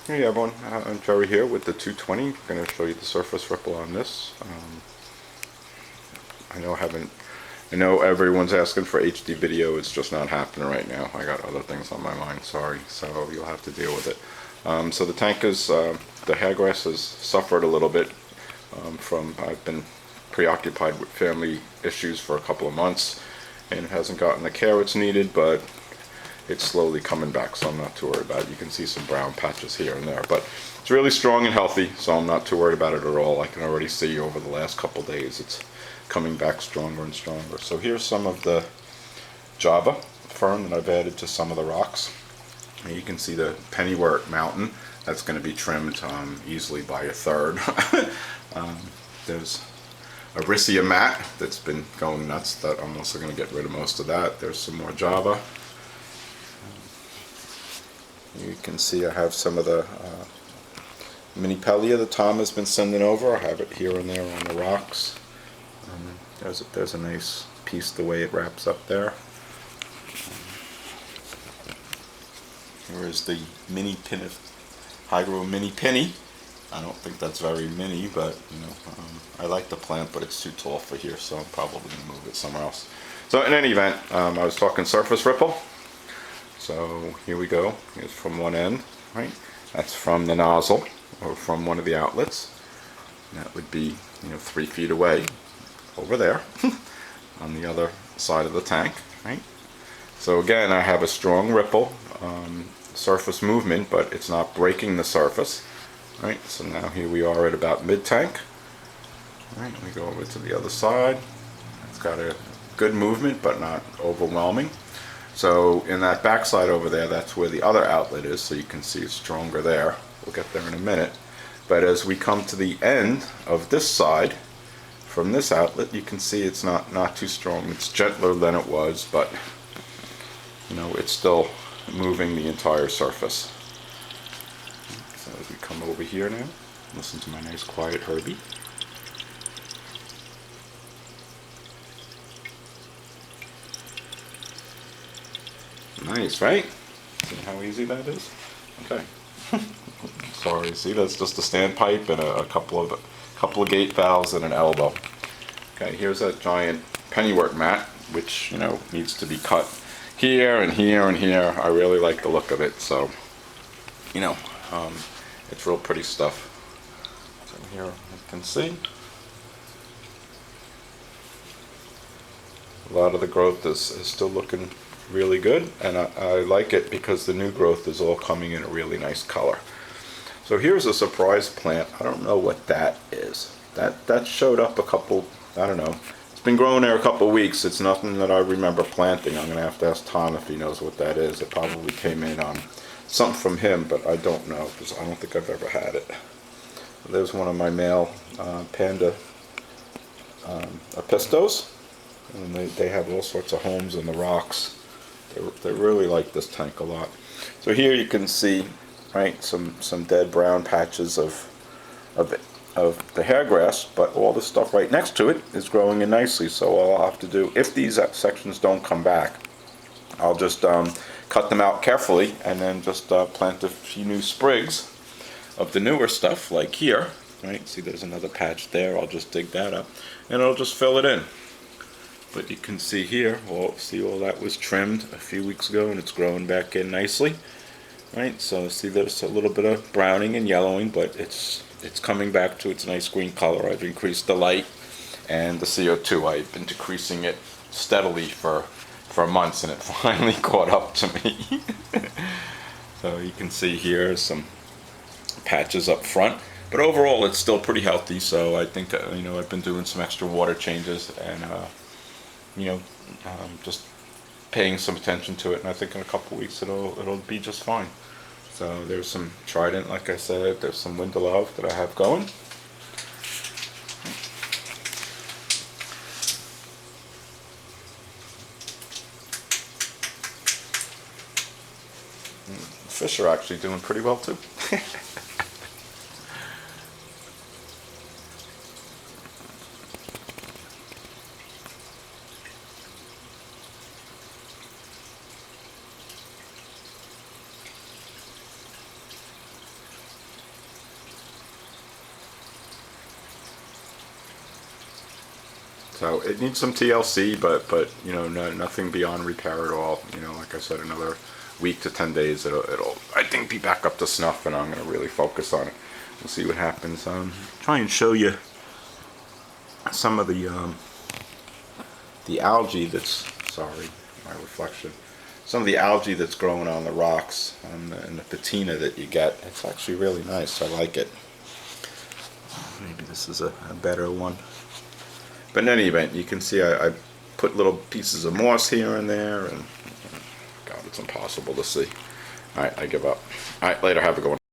Hey everyone, I'm Jerry here with the 220. I'm going to show you the surface ripple on this. I know I haven't. I know everyone's asking for HD video. It's just not happening right now. I got other things on my mind. Sorry, so you'll have to deal with it. So the tank is the hairgrass has suffered a little bit from. I've been preoccupied with family issues for a couple of months, and it hasn't gotten the care it's needed, but it's slowly coming back, so I'm not too worried about it. You can see some brown patches here and there, but it's really strong and healthy, so I'm not too worried about it at all. I can already see over the last couple days it's coming back stronger and stronger. So here's some of the Java fern that I've added to some of the rocks. And you can see the Pennywort mountain. That's going to be trimmed easily by a third. There's a Riccia mat that's been going nuts that I'm also going to get rid of most of that. There's some more Java. You can see I have some of the mini Pellia that Tom has been sending over. I have it here and there on the rocks. There's a nice piece the way it wraps up there. Here is the mini pin Hydro Mini Penny. I don't think that's very mini, but I like the plant, but it's too tall for here, so I'm probably going to move it somewhere else. So in any event, I was talking surface ripple. So here we go. Here's from one end, right? That's from the nozzle or from one of the outlets. And that would be 3 feet away over there on the other side of the tank, right? So again, I have a strong ripple surface movement, but it's not breaking the surface, right? So now here we are at about mid-tank. Right, we go over to the other side. It's got a good movement, but not overwhelming. So in that backside over there, that's where the other outlet is, so you can see it's stronger there. We'll get there in a minute. But as we come to the end of this side, from this outlet, you can see it's not too strong. It's gentler than it was, but it's still moving the entire surface. So as we come over here now, listen to my nice quiet Herbie. Nice, right? See how easy that is? Okay. Sorry, see, that's just a standpipe and a couple of gate valves and an elbow. Okay, here's that giant Pennywort mat, which needs to be cut here and here and here. I really like the look of it, so it's real pretty stuff. So here you can see a lot of the growth is still looking really good, and I like it because the new growth is all coming in a really nice color. So here's a surprise plant. I don't know what that is. That showed up a couple, I don't know. It's been growing there a couple weeks. It's nothing that I remember planting. I'm going to have to ask Tom if he knows what that is. It probably came in on something from him, but I don't know because I don't think I've ever had it. There's one of my male panda apistos, and they have all sorts of homes in the rocks. They really like this tank a lot. So here you can see, right, some dead brown patches of the hairgrass, but all the stuff right next to it is growing in nicely. So all I'll have to do, if these sections don't come back, I'll just cut them out carefully and then just plant a few new sprigs of the newer stuff, like here. Right, see there's another patch there. I'll just dig that up and I'll just fill it in. But you can see here, see all that was trimmed a few weeks ago and it's growing back in nicely. Right, so see there's a little bit of browning and yellowing, but it's coming back to its nice green color. I've increased the light and the CO2. I've been decreasing it steadily for months and it finally caught up to me. So you can see here some patches up front. But overall it's still pretty healthy, so I think I've been doing some extra water changes and just paying some attention to it, and I think in a couple weeks it'll be just fine. So there's some Trident, like I said, there's some Windelove that I have going. Fish are actually doing pretty well too. So it needs some TLC, but you know, nothing beyond repair at all. You know, like I said, another week to 10 days, it'll I think be back up to snuff, and I'm gonna really focus on it. We'll see what happens. Try and show you some of the algae that's, sorry, my reflection. Some of the algae that's growing on the rocks and the patina that you get. It's actually really nice. I like it. Maybe this is a better one. But in any event, you can see I put little pieces of moss here and there, and God, it's impossible to see. Alright, I give up. Alright, later, have a good one.